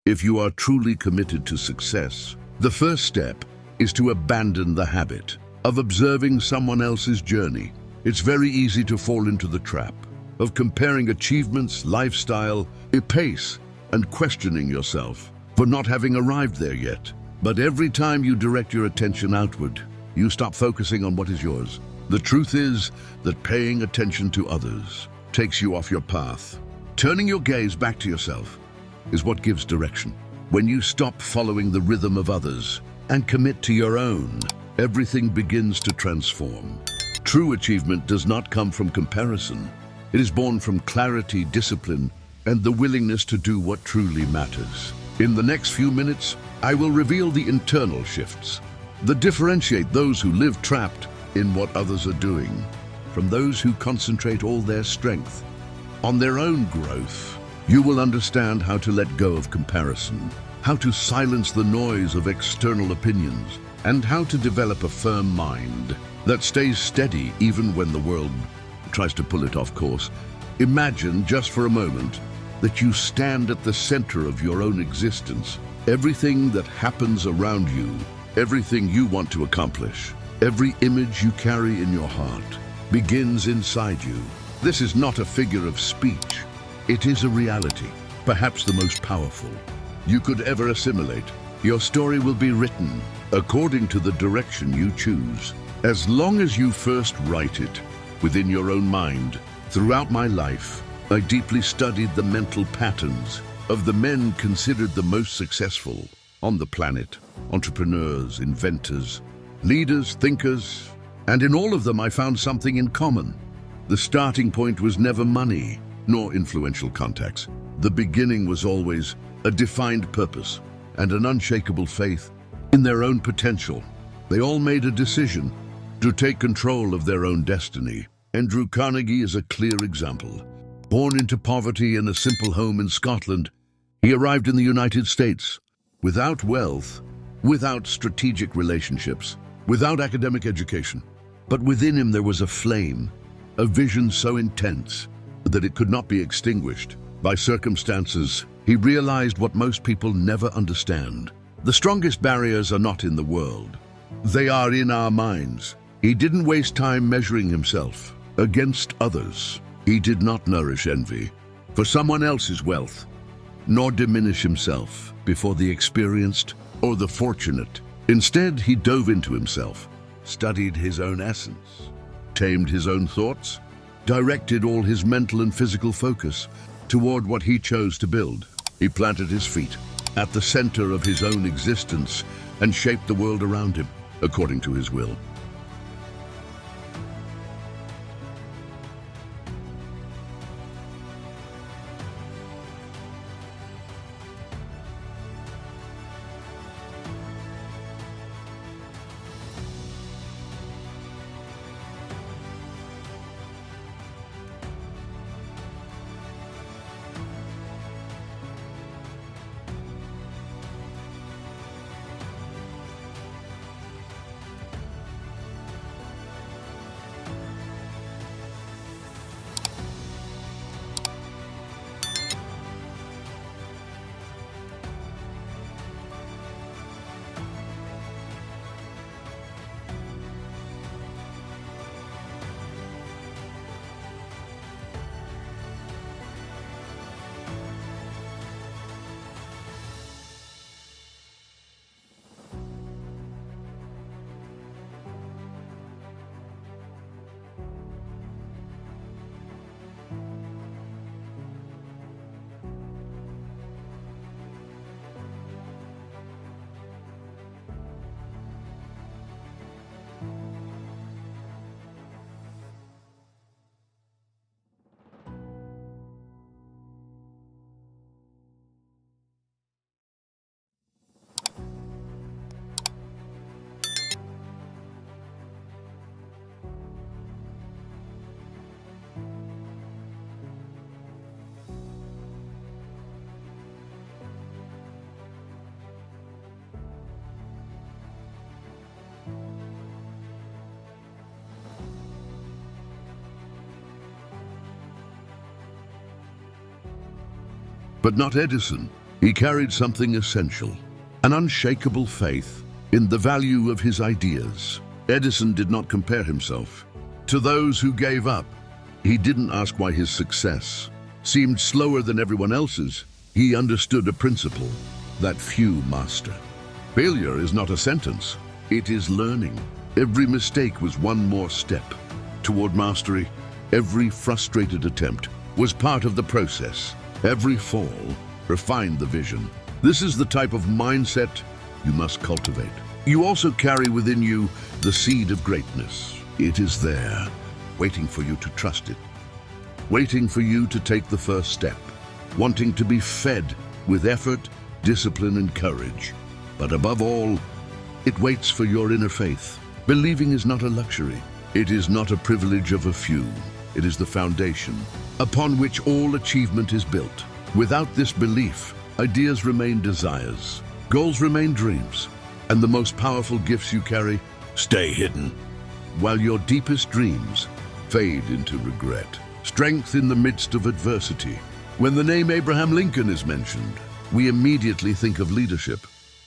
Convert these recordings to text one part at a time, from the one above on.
If you are truly committed to success, the first step is to abandon the habit of observing someone else's journey. It's very easy to fall into the trap of comparing achievements, lifestyle, pace, and questioning yourself for not having arrived there yet. But every time you direct your attention outward, you stop focusing on what is yours. The truth is that paying attention to others takes you off your path. Turning your gaze back to yourself is what gives direction. When you stop following the rhythm of others and commit to your own, everything begins to transform. True achievement does not come from comparison. It is born from clarity, discipline, and the willingness to do what truly matters. In the next few minutes, I will reveal the internal shifts that differentiate those who live trapped in what others are doing from those who concentrate all their strength on their own growth. You will understand how to let go of comparison, how to silence the noise of external opinions, and how to develop a firm mind that stays steady even when the world tries to pull it off course. Imagine just for a moment that you stand at the center of your own existence. Everything that happens around you, everything you want to accomplish, every image you carry in your heart begins inside you. This is not a figure of speech. It is a reality, perhaps the most powerful you could ever assimilate. Your story will be written according to the direction you choose. As long as you first write it within your own mind. Throughout my life, I deeply studied the mental patterns of the men considered the most successful on the planet. Entrepreneurs, inventors, leaders, thinkers, and in all of them I found something in common. The starting point was never money, nor influential contacts. The beginning was always a defined purpose and an unshakable faith in their own potential. They all made a decision to take control of their own destiny. Andrew Carnegie is a clear example. Born into poverty in a simple home in Scotland, he arrived in the United States without wealth, without strategic relationships, without academic education. But within him there was a flame, a vision so intense that it could not be extinguished by circumstances. He realized what most people never understand. The strongest barriers are not in the world. They are in our minds. He didn't waste time measuring himself against others. He did not nourish envy for someone else's wealth, nor diminish himself before the experienced or the fortunate. Instead, he dove into himself, studied his own essence, tamed his own thoughts, directed all his mental and physical focus toward what he chose to build. He planted his feet at the center of his own existence and shaped the world around him according to his will. But not Edison. He carried something essential, an unshakable faith in the value of his ideas. Edison did not compare himself to those who gave up. He didn't ask why his success seemed slower than everyone else's. He understood a principle that few master. Failure is not a sentence, it is learning. Every mistake was one more step toward mastery. Every frustrated attempt was part of the process. Every fall refined the vision. This is the type of mindset you must cultivate. You also carry within you the seed of greatness. It is there, waiting for you to trust it, waiting for you to take the first step, wanting to be fed with effort, discipline, and courage. But above all, it waits for your inner faith. Believing is not a luxury. It is not a privilege of a few. It is the foundation upon which all achievement is built. Without this belief, ideas remain desires, goals remain dreams, and the most powerful gifts you carry stay hidden, while your deepest dreams fade into regret. Strength in the midst of adversity. When the name Abraham Lincoln is mentioned, we immediately think of leadership,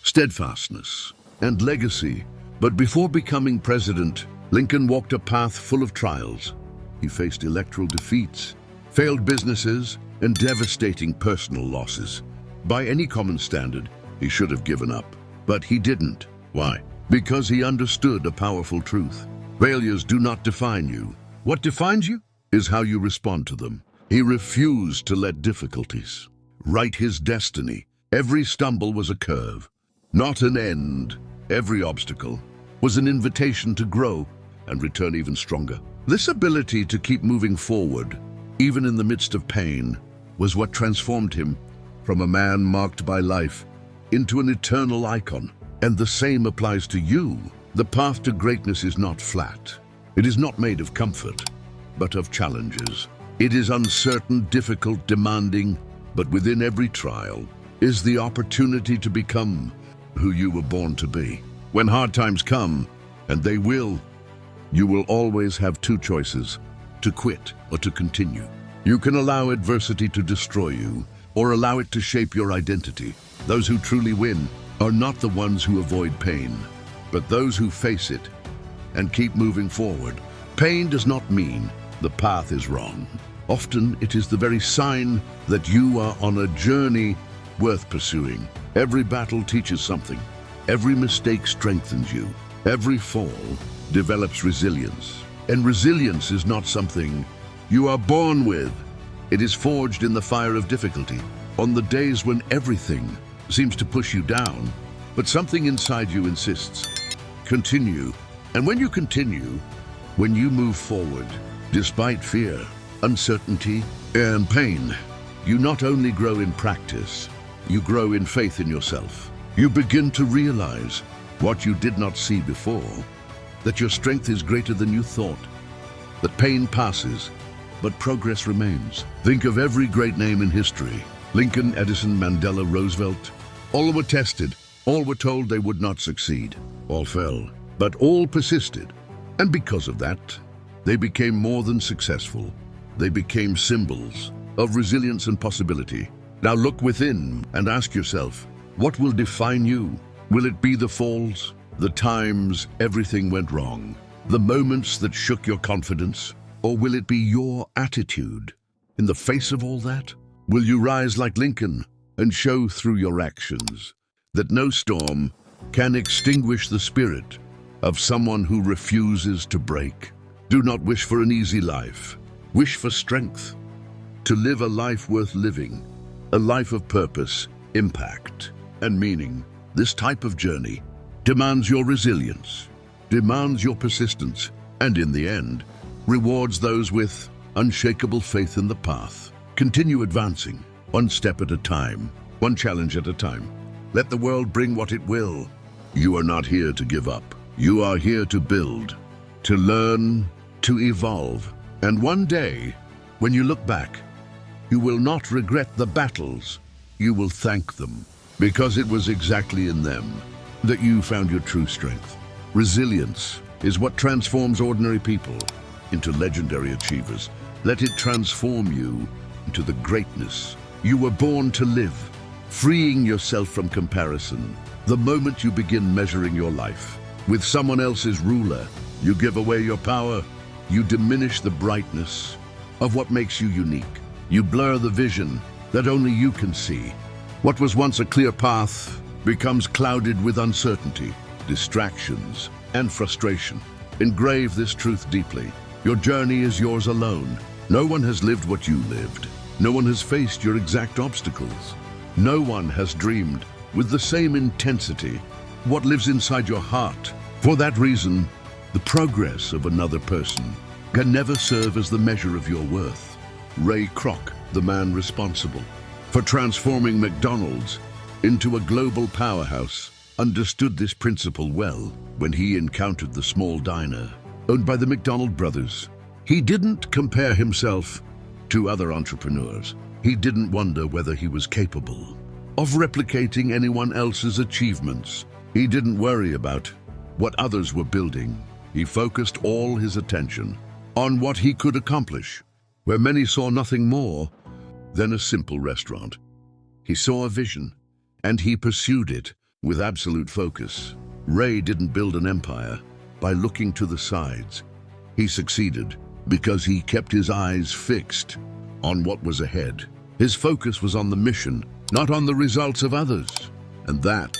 steadfastness, and legacy. But before becoming president, Lincoln walked a path full of trials. He faced electoral defeats, failed businesses, and devastating personal losses. By any common standard, he should have given up. But he didn't. Why? Because he understood a powerful truth. Failures do not define you. What defines you is how you respond to them. He refused to let difficulties write his destiny. Every stumble was a curve, not an end. Every obstacle was an invitation to grow and return even stronger. This ability to keep moving forward, even in the midst of pain, was what transformed him from a man marked by life into an eternal icon. And the same applies to you. The path to greatness is not flat. It is not made of comfort, but of challenges. It is uncertain, difficult, demanding, but within every trial is the opportunity to become who you were born to be. When hard times come, and they will, you will always have two choices: to quit or to continue. You can allow adversity to destroy you, or allow it to shape your identity. Those who truly win are not the ones who avoid pain, but those who face it and keep moving forward. Pain does not mean the path is wrong. Often it is the very sign that you are on a journey worth pursuing. Every battle teaches something. Every mistake strengthens you. Every fall develops resilience. And resilience is not something you are born with. It is forged in the fire of difficulty, on the days when everything seems to push you down, but something inside you insists. Continue. And when you continue, when you move forward, despite fear, uncertainty, and pain, you not only grow in practice, you grow in faith in yourself. You begin to realize what you did not see before, that your strength is greater than you thought, that pain passes, but progress remains. Think of every great name in history: Lincoln, Edison, Mandela, Roosevelt. All were tested, all were told they would not succeed. All fell, but all persisted. And because of that, they became more than successful. They became symbols of resilience and possibility. Now look within and ask yourself, what will define you? Will it be the falls, the times everything went wrong, the moments that shook your confidence? Or will it be your attitude? In the face of all that, will you rise like Lincoln and show through your actions that no storm can extinguish the spirit of someone who refuses to break? Do not wish for an easy life. Wish for strength to live a life worth living, a life of purpose, impact, and meaning. This type of journey demands your resilience, demands your persistence, and in the end, rewards those with unshakable faith in the path. Continue advancing, one step at a time, one challenge at a time. Let the world bring what it will. You are not here to give up. You are here to build, to learn, to evolve. And one day, when you look back, you will not regret the battles. You will thank them, because it was exactly in them that you found your true strength. Resilience is what transforms ordinary people into legendary achievers. Let it transform you into the greatness you were born to live. freeing yourself from comparison. The moment you begin measuring your life with someone else's ruler, you give away your power. You diminish the brightness of what makes you unique. You blur the vision that only you can see. What was once a clear path becomes clouded with uncertainty, distractions, and frustration. Engrave this truth deeply. Your journey is yours alone. No one has lived what you lived. No one has faced your exact obstacles. No one has dreamed with the same intensity what lives inside your heart. For that reason, the progress of another person can never serve as the measure of your worth. Ray Kroc, the man responsible for transforming McDonald's into a global powerhouse, understood this principle well when he encountered the small diner owned by the McDonald brothers. He didn't compare himself to other entrepreneurs. He didn't wonder whether he was capable of replicating anyone else's achievements. He didn't worry about what others were building. He focused all his attention on what he could accomplish, where many saw nothing more than a simple restaurant. He saw a vision, and he pursued it with absolute focus. Ray didn't build an empire by looking to the sides. He succeeded because he kept his eyes fixed on what was ahead. His focus was on the mission, not on the results of others. And that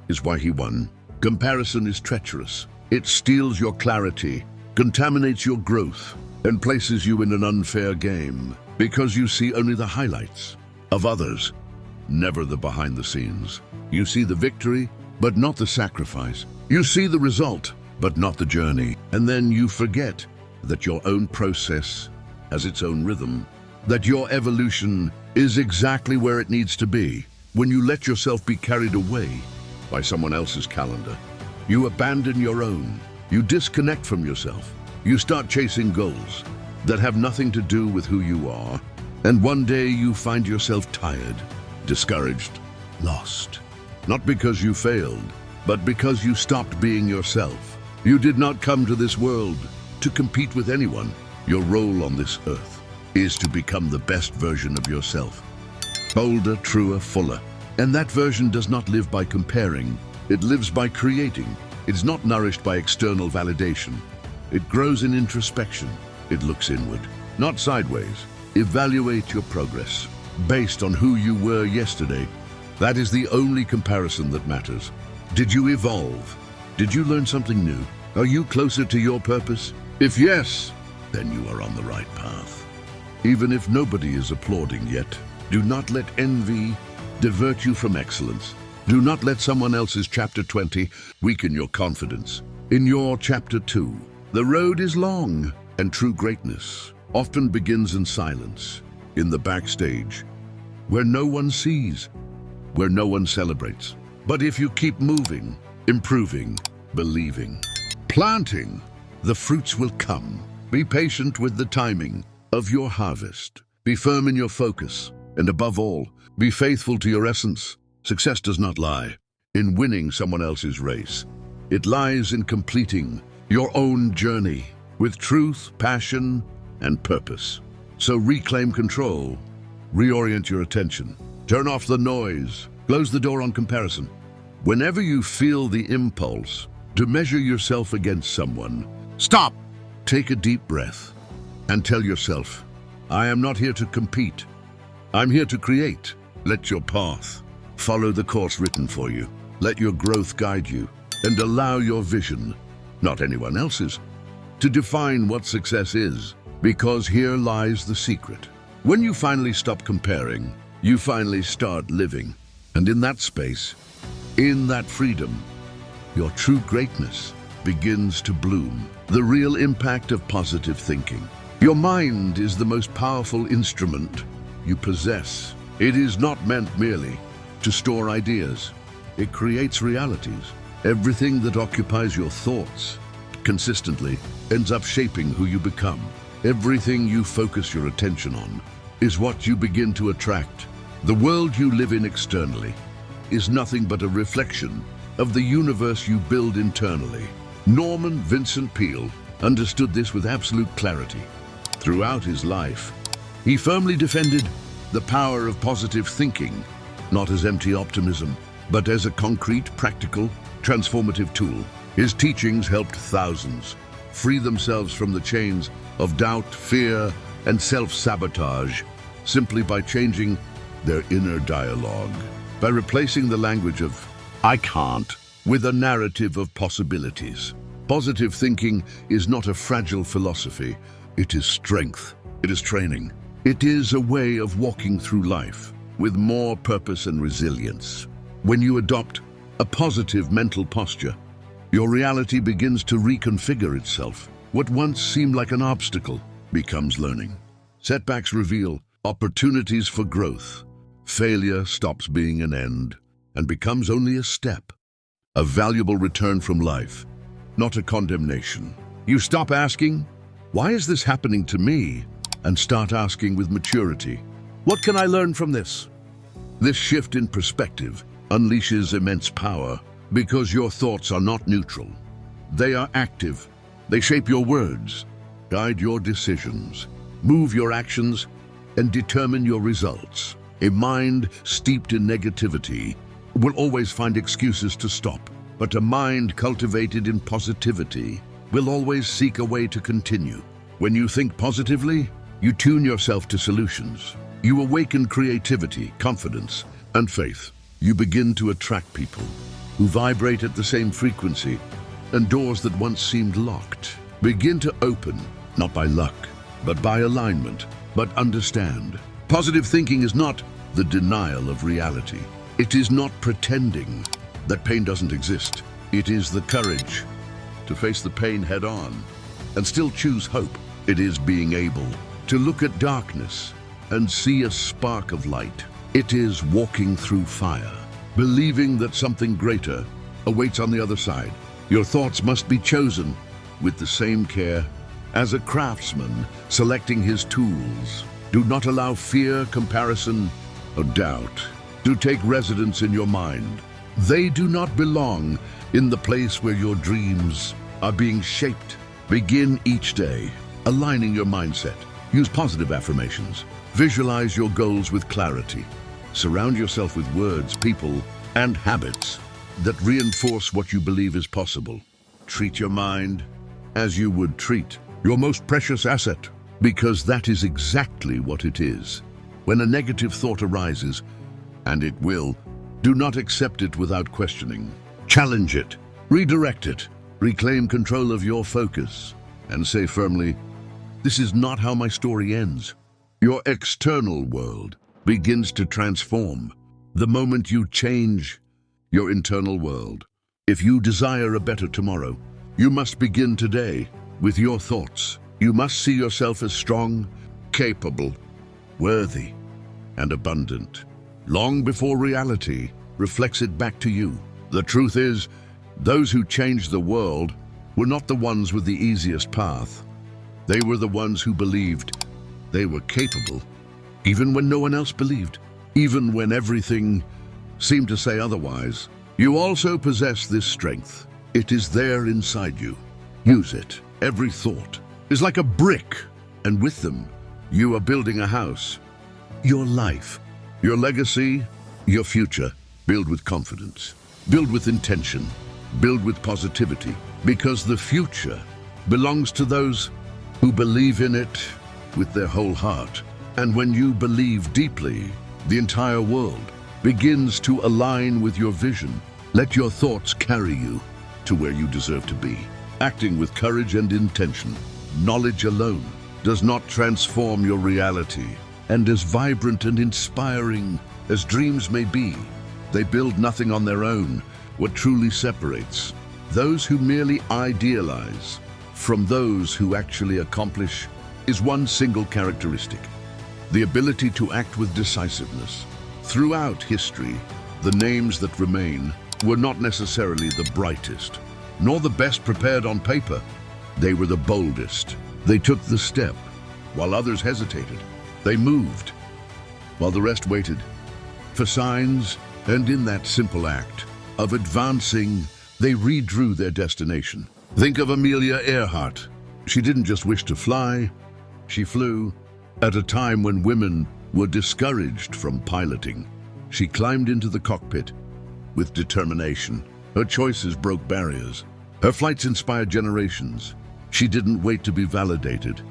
is why he won. Comparison is treacherous. It steals your clarity, contaminates your growth, and places you in an unfair game because you see only the highlights of others, never the behind the scenes. You see the victory, but not the sacrifice. You see the result, but not the journey. And then you forget that your own process has its own rhythm, that your evolution is exactly where it needs to be. When you let yourself be carried away by someone else's calendar, you abandon your own. You disconnect from yourself. You start chasing goals that have nothing to do with who you are. And one day you find yourself tired, discouraged, lost. Not because you failed, but because you stopped being yourself. You did not come to this world to compete with anyone. Your role on this earth is to become the best version of yourself. Bolder, truer, fuller. And that version does not live by comparing. It lives by creating. It's not nourished by external validation. It grows in introspection. It looks inward, not sideways. Evaluate your progress based on who you were yesterday. That is the only comparison that matters. Did you evolve? Did you learn something new? Are you closer to your purpose? If yes, then you are on the right path. Even if nobody is applauding yet, do not let envy divert you from excellence. Do not let someone else's chapter 20 weaken your confidence. In your chapter 2, the road is long, and true greatness often begins in silence, in the backstage, where no one sees, where no one celebrates. But if you keep moving, improving, believing, planting, the fruits will come. Be patient with the timing of your harvest. Be firm in your focus, and above all, be faithful to your essence. Success does not lie in winning someone else's race. It lies in completing your own journey with truth, passion, and purpose. So reclaim control, reorient your attention, turn off the noise, close the door on comparison. Whenever you feel the impulse to measure yourself against someone, stop, take a deep breath, and tell yourself, I am not here to compete. I'm here to create. Let your path follow the course written for you. Let your growth guide you, and allow your vision, not anyone else's, to define what success is, because here lies the secret. When you finally stop comparing, you finally start living. And in that space, in that freedom, your true greatness begins to bloom. The real impact of positive thinking. Your mind is the most powerful instrument you possess. It is not meant merely to store ideas. It creates realities. Everything that occupies your thoughts consistently ends up shaping who you become. Everything you focus your attention on is what you begin to attract. The world you live in externally is nothing but a reflection of the universe you build internally. Norman Vincent Peale understood this with absolute clarity. Throughout his life, he firmly defended the power of positive thinking not as empty optimism, but as a concrete, practical, transformative tool. His teachings helped thousands free themselves from the chains of doubt, fear, and self-sabotage simply by changing their inner dialogue, by replacing the language of "I can't" with a narrative of possibilities. Positive thinking is not a fragile philosophy. It is strength. It is training. It is a way of walking through life with more purpose and resilience. When you adopt a positive mental posture, your reality begins to reconfigure itself. What once seemed like an obstacle becomes learning. Setbacks reveal opportunities for growth. Failure stops being an end and becomes only a step, a valuable return from life, not a condemnation. You stop asking, "Why is this happening to me?" and start asking with maturity, "What can I learn from this?" This shift in perspective unleashes immense power because your thoughts are not neutral. They are active. They shape your words, guide your decisions, move your actions, and determine your results. A mind steeped in negativity will always find excuses to stop, but a mind cultivated in positivity will always seek a way to continue. When you think positively, you tune yourself to solutions. You awaken creativity, confidence, and faith. You begin to attract people who vibrate at the same frequency, and doors that once seemed locked begin to open, not by luck, but by alignment. But understand, positive thinking is not the denial of reality. It is not pretending that pain doesn't exist. It is the courage to face the pain head on and still choose hope. It is being able to look at darkness and see a spark of light. It is walking through fire, believing that something greater awaits on the other side. Your thoughts must be chosen with the same care as a craftsman selecting his tools. Do not allow fear, comparison, or doubt to take residence in your mind. They do not belong in the place where your dreams are being shaped. Begin each day aligning your mindset. Use positive affirmations. Visualize your goals with clarity. Surround yourself with words, people, and habits that reinforce what you believe is possible. Treat your mind as you would treat your most precious asset, because that is exactly what it is. When a negative thought arises, and it will, do not accept it without questioning. Challenge it, redirect it, reclaim control of your focus, and say firmly, "This is not how my story ends." Your external world begins to transform the moment you change your internal world. If you desire a better tomorrow, you must begin today with your thoughts. You must see yourself as strong, capable, worthy, and abundant, long before reality reflects it back to you. The truth is, those who changed the world were not the ones with the easiest path. They were the ones who believed they were capable, even when no one else believed, even when everything seemed to say otherwise. You also possess this strength. It is there inside you. Use it. Every thought is like a brick, and with them, you are building a house. Your life, your legacy, your future. Build with confidence. Build with intention. Build with positivity, because the future belongs to those who believe in it with their whole heart. And when you believe deeply, the entire world begins to align with your vision. Let your thoughts carry you to where you deserve to be. Acting with courage and intention. Knowledge alone does not transform your reality. And as vibrant and inspiring as dreams may be, they build nothing on their own. What truly separates those who merely idealize from those who actually accomplish is one single characteristic: the ability to act with decisiveness. Throughout history, the names that remain were not necessarily the brightest, nor the best prepared on paper. They were the boldest. They took the step, while others hesitated. They moved, while the rest waited for signs, and in that simple act of advancing, they redrew their destination. Think of Amelia Earhart. She didn't just wish to fly, she flew at a time when women were discouraged from piloting. She climbed into the cockpit with determination. Her choices broke barriers. Her flights inspired generations. She didn't wait to be validated.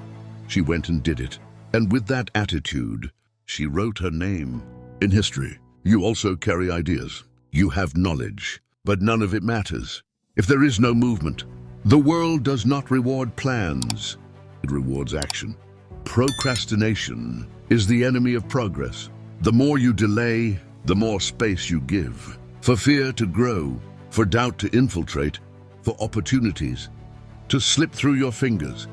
She went and did it. And with that attitude, she wrote her name in history. You also carry ideas. You have knowledge, but none of it matters if there is no movement. The world does not reward plans. It rewards action. Procrastination is the enemy of progress. The more you delay, the more space you give. For fear to grow, for doubt to infiltrate, for opportunities to slip through your fingers,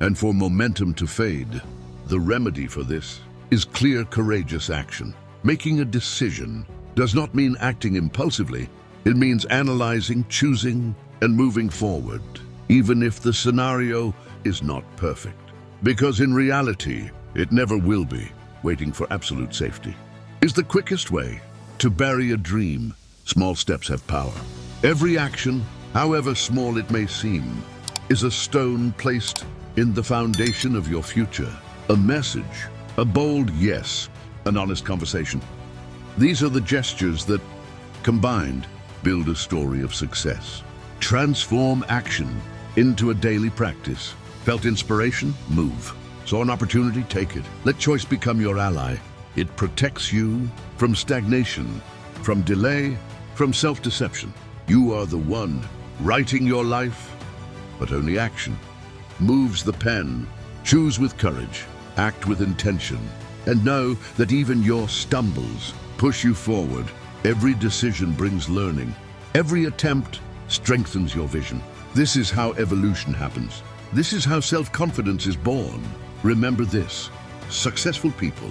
and for momentum to fade. The remedy for this is clear, courageous action. Making a decision does not mean acting impulsively. It means analyzing, choosing, and moving forward, even if the scenario is not perfect. Because in reality, it never will be. Waiting for absolute safety is the quickest way to bury a dream. Small steps have power. Every action, however small it may seem, is a stone placed in the foundation of your future. A message, a bold yes, an honest conversation. These are the gestures that, combined, build a story of success. Transform action into a daily practice. Felt inspiration? Move. Saw an opportunity? Take it. Let choice become your ally. It protects you from stagnation, from delay, from self-deception. You are the one writing your life, but only action moves the pen. Choose with courage, act with intention, and know that even your stumbles push you forward. Every decision brings learning. Every attempt strengthens your vision. This is how evolution happens. This is how self-confidence is born. Remember this: successful people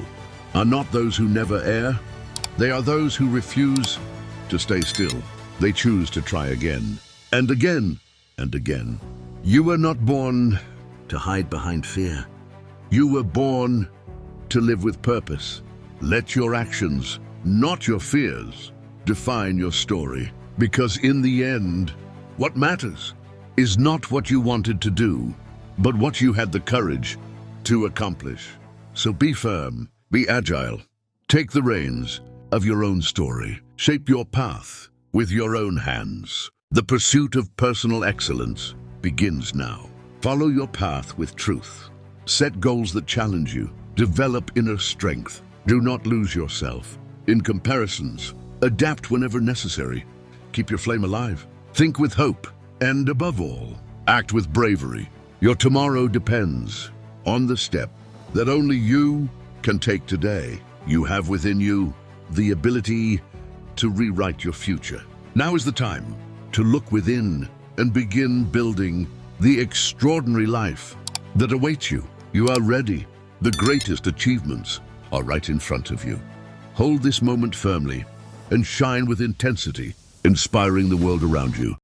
are not those who never err. They are those who refuse to stay still. They choose to try again, and again, and again. You were not born to hide behind fear. You were born to live with purpose. Let your actions, not your fears, define your story. Because in the end, what matters is not what you wanted to do, but what you had the courage to accomplish. So be firm, be agile. Take the reins of your own story. Shape your path with your own hands. The pursuit of personal excellence begins now. Follow your path with truth. Set goals that challenge you. Develop inner strength. Do not lose yourself in comparisons. Adapt whenever necessary. Keep your flame alive. Think with hope. And above all, act with bravery. Your tomorrow depends on the step that only you can take today. You have within you the ability to rewrite your future. Now is the time to look within and begin building the extraordinary life that awaits you. You are ready. The greatest achievements are right in front of you. Hold this moment firmly and shine with intensity, inspiring the world around you.